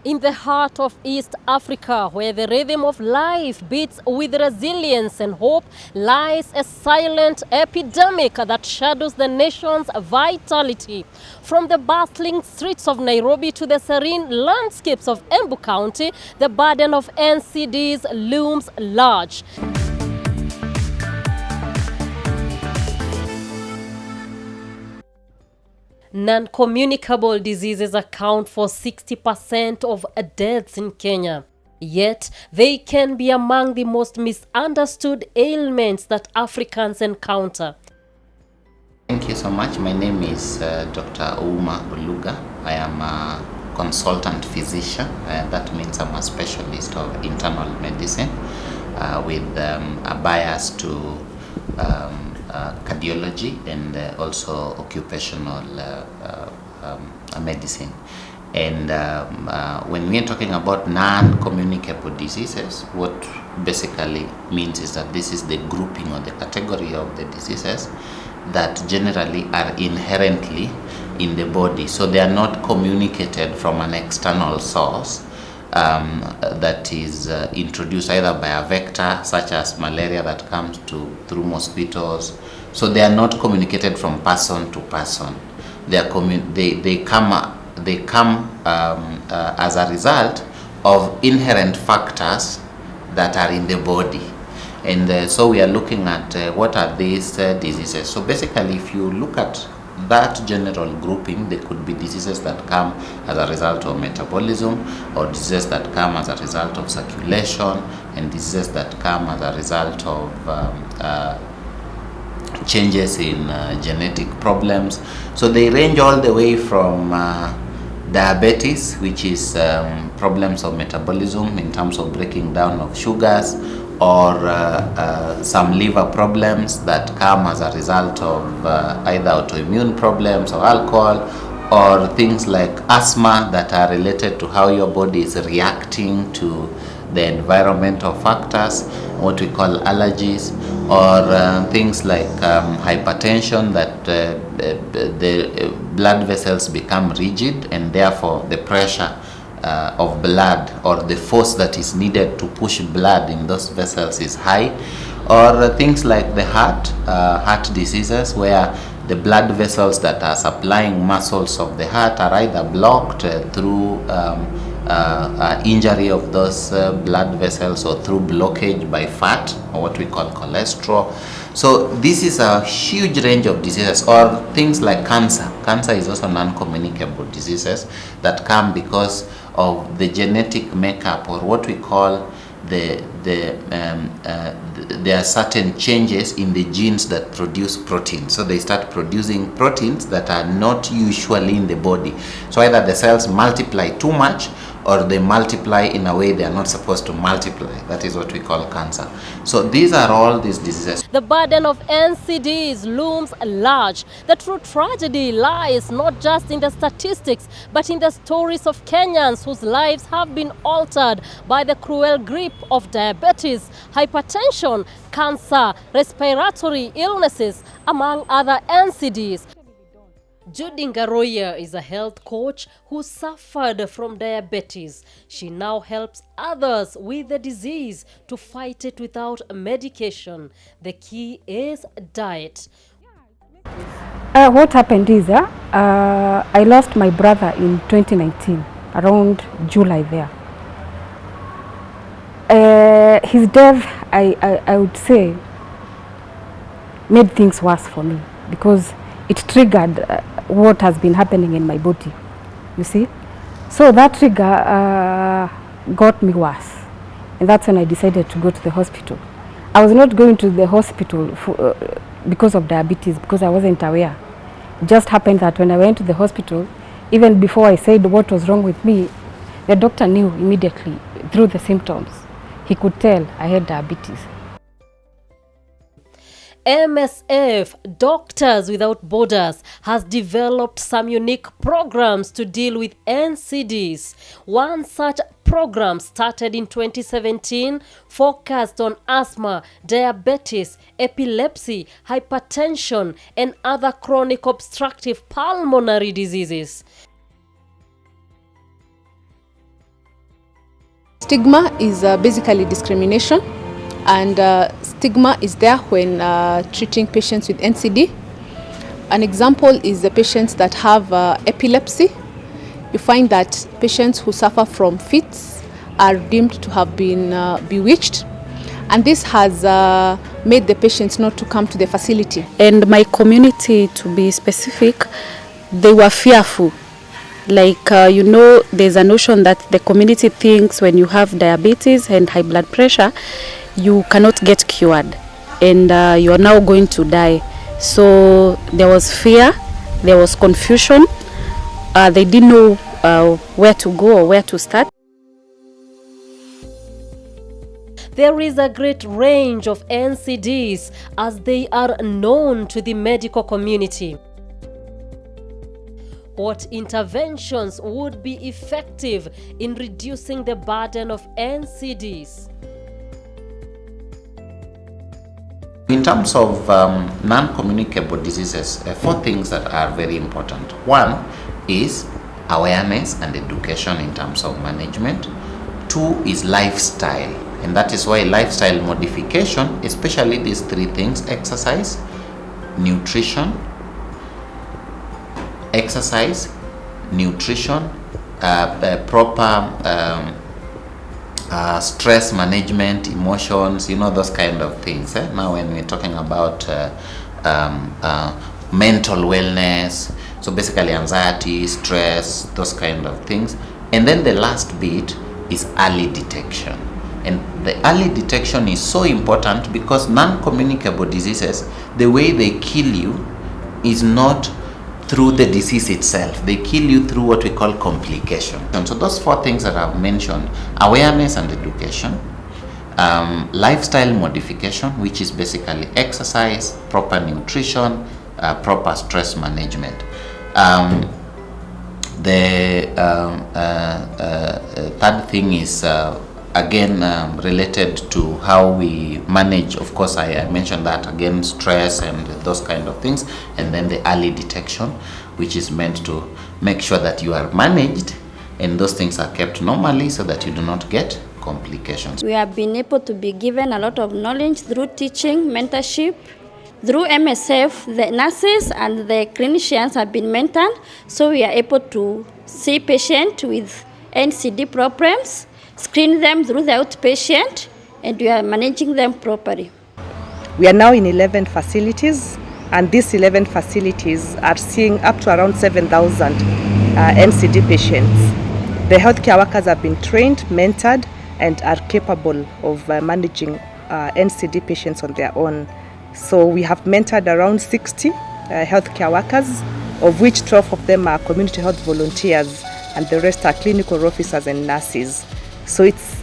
In the heart of East Africa, where the rhythm of life beats with resilience and hope, lies a silent epidemic that shadows the nation's vitality. From the bustling streets of Nairobi to the serene landscapes of Embu County, the burden of NCDs looms large. Non-communicable diseases account for 60% of deaths in Kenya. Yet, they can be among the most misunderstood ailments that Africans encounter. Thank you so much. My name is Dr. Ouma Oluga. I am a consultant physician. That means I'm a specialist of internal medicine with a bias to cardiology and also occupational medicine. And when we are talking about non-communicable diseases, what basically means is that this is the grouping or the category of the diseases that generally are inherently in the body. So they are not communicated from an external source that is introduced either by a vector such as malaria that comes through mosquitoes. So they are not communicated from person to person. They come as a result of inherent factors that are in the body. And so we are looking at what are these diseases. So basically, if you look at that general grouping, there could be diseases that come as a result of metabolism, or diseases that come as a result of circulation, and diseases that come as a result of changes in genetic problems. So they range all the way from diabetes, which is problems of metabolism in terms of breaking down of sugars, or some liver problems that come as a result of either autoimmune problems or alcohol, or things like asthma that are related to how your body is reacting to the environmental factors, what we call allergies, or things like hypertension, that the blood vessels become rigid and therefore the pressure of blood, or the force that is needed to push blood in those vessels, is high. Or things like the heart diseases, where the blood vessels that are supplying muscles of the heart are either blocked through injury of those blood vessels, or through blockage by fat, or what we call cholesterol. So this is a huge range of diseases. Or things like cancer. Cancer is also non-communicable diseases that come because of the genetic makeup, or what we call there are certain changes in the genes that produce proteins. So they start producing proteins that are not usually in the body. So either the cells multiply too much, or they multiply in a way they are not supposed to multiply. That is what we call cancer. So these are all these diseases. The burden of NCDs looms large. The true tragedy lies not just in the statistics, but in the stories of Kenyans whose lives have been altered by the cruel grip of diabetes, hypertension, cancer, respiratory illnesses, among other NCDs. Judy Ngaroya is a health coach who suffered from diabetes. She now helps others with the disease to fight it without medication. The key is diet. What happened is I lost my brother in 2019, around July there. His death, I would say, made things worse for me, because it triggered what has been happening in my body, you see. So that trigger got me worse, and that's when I decided to go to the hospital. I was not going to the hospital because of diabetes, because I wasn't aware. It just happened that when I went to the hospital, even before I said what was wrong with me, the doctor knew immediately through the symptoms. He could tell I had diabetes. MSF, Doctors Without Borders, has developed some unique programs to deal with NCDs. One such program started in 2017 focused on asthma, diabetes, epilepsy, hypertension, and other chronic obstructive pulmonary diseases. Stigma is basically discrimination, and stigma is there when treating patients with NCD. An example is the patients that have epilepsy. You find that patients who suffer from fits are deemed to have been bewitched, and this has made the patients not to come to the facility. And my community, to be specific, they were fearful. Like, there's a notion that the community thinks when you have diabetes and high blood pressure, you cannot get cured and you are now going to die. So there was fear, there was confusion. They didn't know where to go or where to start. There is a great range of NCDs as they are known to the medical community. What interventions would be effective in reducing the burden of NCDs? In terms of non-communicable diseases, 4 things that are very important. 1 is awareness and education in terms of management. 2 is lifestyle, and that is why lifestyle modification, especially these 3 things: exercise, nutrition, proper stress management, emotions, those kind of things. Now when we're talking about mental wellness, so basically anxiety, stress, those kind of things. And then the last bit is early detection. And the early detection is so important because non-communicable diseases, the way they kill you is not through the disease itself. They kill you through what we call complication. And so those 4 things that I've mentioned: awareness and education, lifestyle modification, which is basically exercise, proper nutrition, proper stress management. The third thing is again related to how we manage. Of course, I mentioned that again, stress and those kind of things. And then the early detection, which is meant to make sure that you are managed and those things are kept normally so that you do not get complications. We have been able to be given a lot of knowledge through teaching, mentorship. Through MSF, the nurses and the clinicians have been mentored, so we are able to see patients with NCD problems, screen them through the outpatient, and we are managing them properly. We are now in 11 facilities, and these 11 facilities are seeing up to around 7,000 NCD patients. The healthcare workers have been trained, mentored, and are capable of managing NCD patients on their own. So we have mentored around 60 healthcare workers, of which 12 of them are community health volunteers, and the rest are clinical officers and nurses. So it's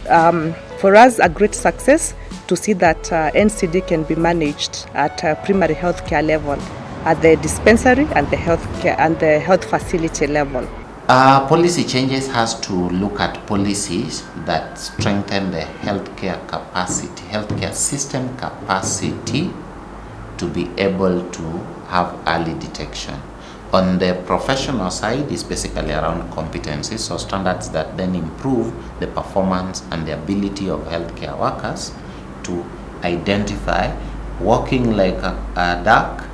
for us a great success to see that NCD can be managed at primary healthcare level, at the dispensary and the health facility level. Policy changes has to look at policies that strengthen the healthcare capacity, healthcare system capacity to be able to have early detection. On the professional side, is basically around competencies, so standards that then improve the performance and the ability of healthcare workers to identify walking like a duck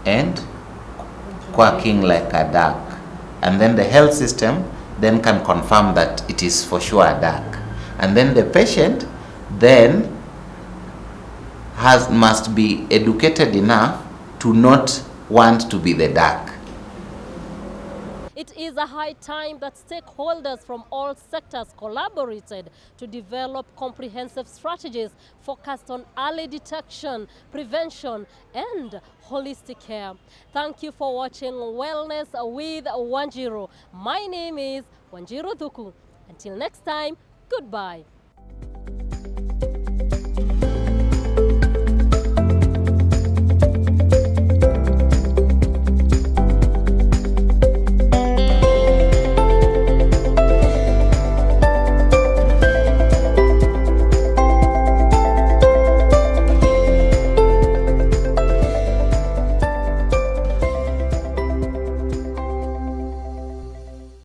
and quacking like a duck. And then the health system then can confirm that it is for sure a duck. And then the patient then must be educated enough to not want to be the duck. It is a high time that stakeholders from all sectors collaborated to develop comprehensive strategies focused on early detection, prevention, and holistic care. Thank you for watching Wellness with Wanjiru. My name is Wanjiru Thuku. Until next time, goodbye.